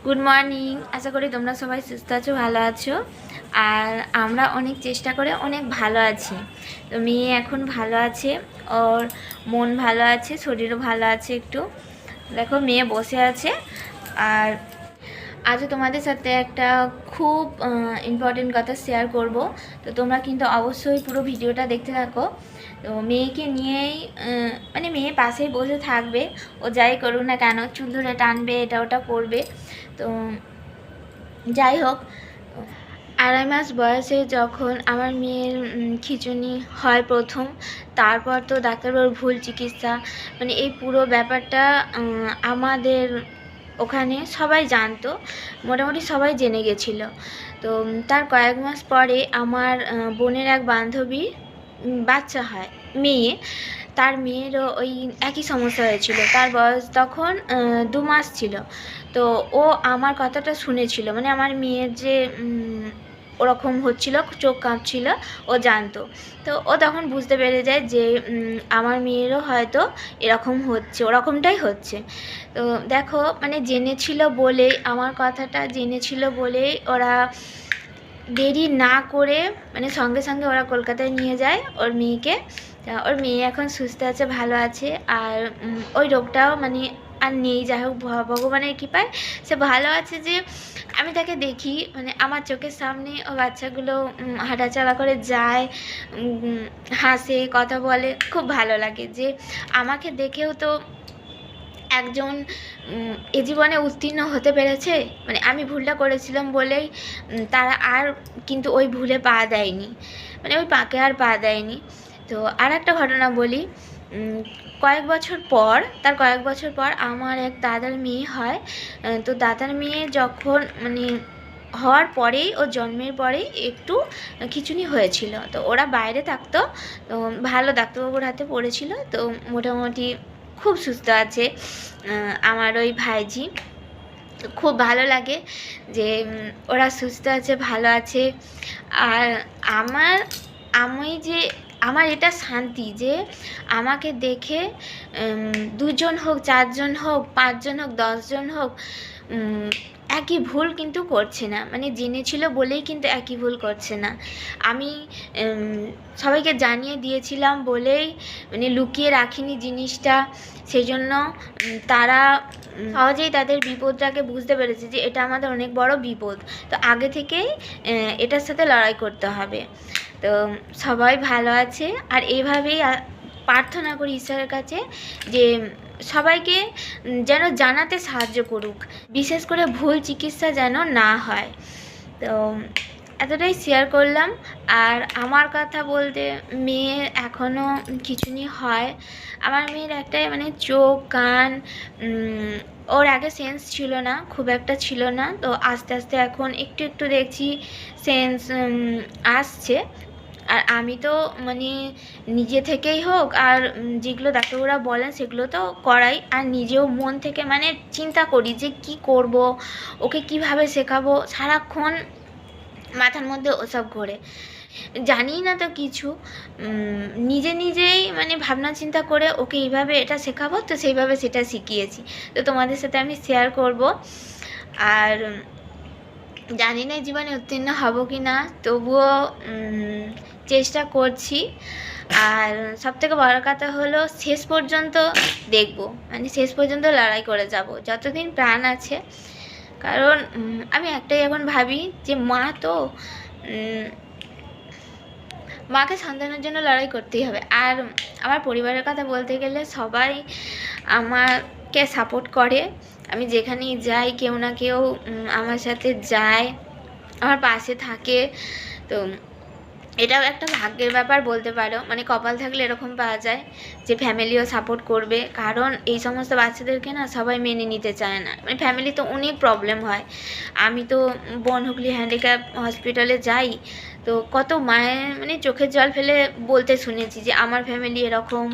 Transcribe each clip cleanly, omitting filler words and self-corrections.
Good morning. আশা করি তোমরা সবাই সুস্থ আছো, ভালো আছো। আর আমরা অনেক চেষ্টা করে অনেক ভালো আছি। তো মেয়ে এখন ভালো আছে, ওর মন ভালো আছে, শরীরও ভালো আছে একটু। দেখো মেয়ে বসে আছে। আর আজও তোমাদের সাথে একটা খুব ইম্পর্টেন্ট কথা শেয়ার করব। তো তোমরা কিন্তু অবশ্যই পুরো ভিডিওটা দেখতে থাকো। তো মেয়েকে নিয়েই মানে মেয়ে পাশেই বসে থাকবে, ও যাই করুক না কেন, চুল ধরে টানবে, এটা ওটা করবে। তো যাই হোক, 2.5 মাস বয়সে যখন আমার মেয়ের খিঁচুনি হয় প্রথম, তারপর তো ডাক্তারবাবুর ভুল চিকিৎসা, মানে এই পুরো ব্যাপারটা আমাদের ওখানে সবাই জানতো, মোটামুটি সবাই জেনে গেছিলো। তো তার কয়েক মাস পরে আমার বোনের এক বান্ধবীর বাচ্চা হয়, মেয়ে। তার মেয়েরও ওই একই সমস্যা হয়েছিল। তার বয়স তখন 2 মাস ছিল। তো ও আমার কথাটা শুনেছিল, মানে আমার মেয়ের যে ওরকম হচ্ছিল, চোখ কাঁপছিল, ও জানতো। তো ও তখন বুঝতে পেরে যায় যে আমার মেয়েরও হয়তো এরকম হচ্ছে, ওরকমটাই হচ্ছে। তো দেখো, মানে জেনেছিল বলেই, আমার কথাটা জেনেছিল বলেই ওরা দেরি না করে, মানে সঙ্গে সঙ্গে ওরা কলকাতায় নিয়ে যায় ওর মেয়েকে। ওর মেয়ে এখন সুস্থ আছে, ভালো আছে। আর ওই রোগটাও মানে আর নেই, যাই হোক ভগবানের কৃপায় সে ভালো আছে। যে আমি তাকে দেখি, মানে আমার চোখের সামনে ও বাচ্চাগুলো হাঁটাচলা করে যায়, হাসে, কথা বলে, খুব ভালো লাগে। যে আমাকে দেখেও তো একজন এ জীবনে উত্তীর্ণ হতে পেরেছে, মানে আমি ভুলটা করেছিলাম বলেই তারা আর কিন্তু ওই ভুলে পা দেয়নি, মানে ওই পাকে আর পা দেয়নি। তো আর একটা ঘটনা বলি। কয়েক বছর পর আমার এক দাদার মেয়ে হয়। তো দাদার মেয়ে যখন মানে হওয়ার পরেই, ও জন্মের পরেই একটু খিঁচুনি হয়েছিল। তো ওরা বাইরে থাকতো, তো ভালো ডাক্তারবাবুর হাতে পড়েছিল। তো মোটামুটি খুব সুস্থ আছে আমার ওই ভাইজি। খুব ভালো লাগে যে ওরা সুস্থ আছে, ভালো আছে। আর আমার এটা শান্তি যে আমাকে দেখে 2 জন হোক, 4 জন হোক, 5 জন হোক, 10 জন হোক, একই ভুল কিন্তু করছে না। মানে জেনেছিল বলেই কিন্তু একই ভুল করছে না। আমি সবাইকে জানিয়ে দিয়েছিলাম বলেই, মানে লুকিয়ে রাখিনি জিনিসটা, সেই জন্য তারা সহজেই তাদের বিপদটাকে বুঝতে পেরেছে যে এটা আমাদের অনেক বড় বিপদ। তো আগে থেকেই এটার সাথে লড়াই করতে হবে। তো সবাই ভালো আছে। আর এইভাবেই প্রার্থনা করি ঈশ্বরের কাছে যে সবাইকে যেন জানাতে সাহায্য করুক, বিশেষ করে ভুল চিকিৎসা যেন না হয়। তো এতটাই শেয়ার করলাম। আর আমার কথা বলতে, মেয়ের এখনও খিঁচুনি হয়। আমার মেয়ের একটাই মানে চোখ, কান, ওর আগে সেন্স ছিল না, খুব একটা ছিল না। তো আস্তে আস্তে এখন একটু একটু দেখছি সেন্স আসছে। আর আমি তো মানে নিজে থেকেই হোক, আর যেগুলো ডাক্তারবাবুরা বলেন সেগুলো তো করাই, আর নিজেও মন থেকে মানে চিন্তা করি যে কি করব, ওকে কিভাবে শেখাবো। সারাক্ষণ মাথার মধ্যে ওসব ঘোরে, জানি না তো কিছু। নিজেই মানে ভাবনা চিন্তা করে ওকে এইভাবে এটা শেখাবো, তো সেইভাবে সেটা শিখিয়েছি। তো তোমাদের সাথে আমি শেয়ার করব। আর জানি না জীবনে উত্তীর্ণ হব কি না, তবুও চেষ্টা করছি। আর সবথেকে বড় কথা হলো শেষ পর্যন্ত দেখব, মানে শেষ পর্যন্ত লড়াই করে যাব যতদিন প্রাণ আছে। কারণ আমি একটাই এখন ভাবি যে মা তো, মাকে সন্তানের জন্য লড়াই করতেই হবে। আর আমার পরিবারের কথা বলতে গেলে সবাই আমাকে সাপোর্ট করে। আমি যেখানেই যাই কেউ না কেউ আমার সাথে যায়, আমার পাশে থাকে। তো এটাও একটা ভাগ্যের ব্যাপার বলতে পারো, মানে কপাল থাকলে এরকম পাওয়া যায় যে ফ্যামিলিও সাপোর্ট করবে। কারণ এই সমস্ত বাচ্চাদেরকে না সবাই মেনে নিতে চায় না, মানে ফ্যামিলিতে অনেক প্রবলেম হয়। আমি তো বনহুগলি হ্যান্ডিক্যাপ হসপিটালে যাই, তো কত মায়ের মানে চোখের জল ফেলে বলতে শুনেছি যে আমার ফ্যামিলি এরকম,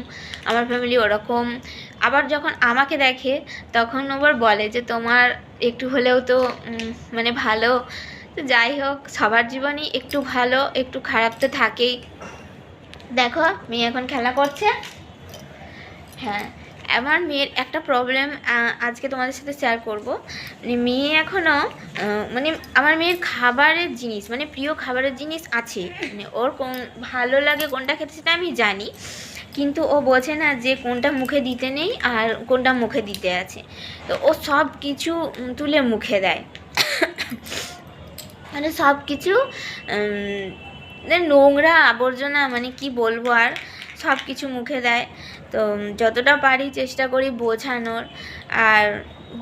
আমার ফ্যামিলি ওরকম। আবার যখন আমাকে দেখে তখন আবার বলে যে তোমার একটু হলেও তো মানে ভালো। তো যাই হোক, সবার জীবনেই একটু ভালো একটু খারাপ তো থাকেই। দেখো মেয়ে এখন খেলা করছে। হ্যাঁ, আমার মেয়ের একটা প্রবলেম আজকে তোমাদের সাথে শেয়ার করব। মানে মেয়ে এখনও মানে আমার মেয়ের খাবারের জিনিস মানে প্রিয় খাবারের জিনিস আছে, মানে ওর কোন ভালো লাগে কোনটা খেতে সেটা আমি জানি, কিন্তু ও বোঝে না যে কোনটা মুখে দিতে নেই আর কোনটা মুখে দিতে আছে। তো ও সব কিছু তুলে মুখে দেয় মানে সব কিছু নোংরা আবর্জনা, মানে কি বলবো আর, সব কিছু মুখে দেয়। তো যতটা পারি চেষ্টা করি বোঝানোর, আর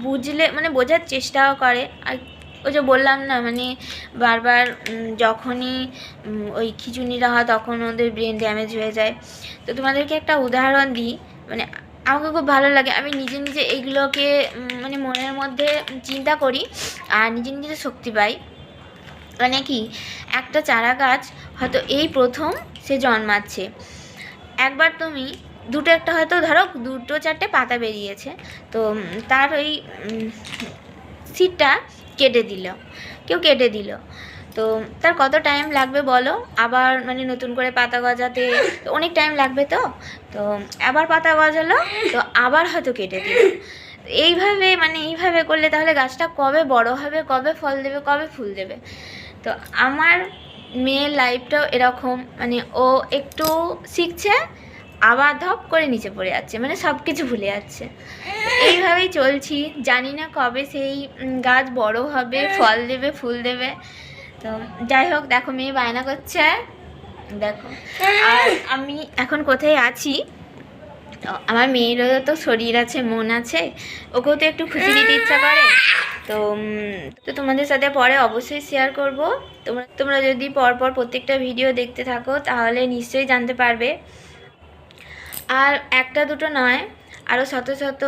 বুঝলে মানে বোঝার চেষ্টাও করে। আর ওই যে বললাম না, মানে বারবার যখনই ওই খিঁচুনিটা হয় তখন ওদের ব্রেন ড্যামেজ হয়ে যায়। তো তোমাদেরকে একটা উদাহরণ দিই, মানে আমাকে খুব ভালো লাগে, আমি নিজে নিজে এইগুলোকে মানে মনের মধ্যে চিন্তা করি আর নিজে নিজে শক্তি পাই। মানে কি, একটা চারা গাছ হয়তো এই প্রথম সে জন্মাচ্ছে, একবার তুমি দুটো একটা হয়তো ধরো 2-4টে পাতা বেরিয়েছে, তো তার ওই সিডটা কেটে দিল, কেউ কেটে দিল, তো তার কত টাইম লাগবে বলো, আবার মানে নতুন করে পাতা গজাতে তো অনেক টাইম লাগবে। তো তো আবার পাতা গজালো, তো আবার হয়তো কেটে দিল। এইভাবে মানে এইভাবে করলে তাহলে গাছটা কবে বড় হবে, কবে ফল দেবে, কবে ফুল দেবে? তো আমার মেয়ের লাইফটাও এরকম, মানে ও একটু শিখছে আবার ধপ করে নিচে পড়ে যাচ্ছে, মানে সব কিছু ভুলে যাচ্ছে। এইভাবেই চলছি, জানি না কবে সেই গাছ বড় হবে, ফল দেবে, ফুল দেবে। তো যাই হোক, দেখো মেয়ে বায়না করছে, দেখো। আর আমি এখন কোথায় আছি, তো আমার মেয়েরও তো শরীর আছে, মন আছে, ওকেও তো একটু খুশি দিতে ইচ্ছা করে। তো তো তোমাদের সাথে পরে অবশ্যই শেয়ার করব। তোমরা যদি পরপর প্রত্যেকটা ভিডিও দেখতে থাকো তাহলে নিশ্চয়ই জানতে পারবে। আর একটা দুটো নয়, আরও শত শত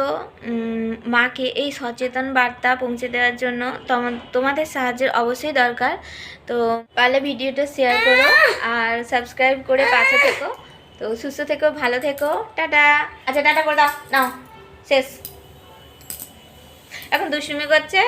মাকে এই সচেতন বার্তা পৌঁছে দেওয়ার জন্য তোমাদের সাহায্যের অবশ্যই দরকার। তো পারলে ভিডিওটা শেয়ার করো আর সাবস্ক্রাইব করে পাশে থেকো। তো সুস্থ থেকো, ভালো থেকো, টাটা। আচ্ছা টাটা করে দাও, নাও শেষ। এখন দুষ্টুমি করছে।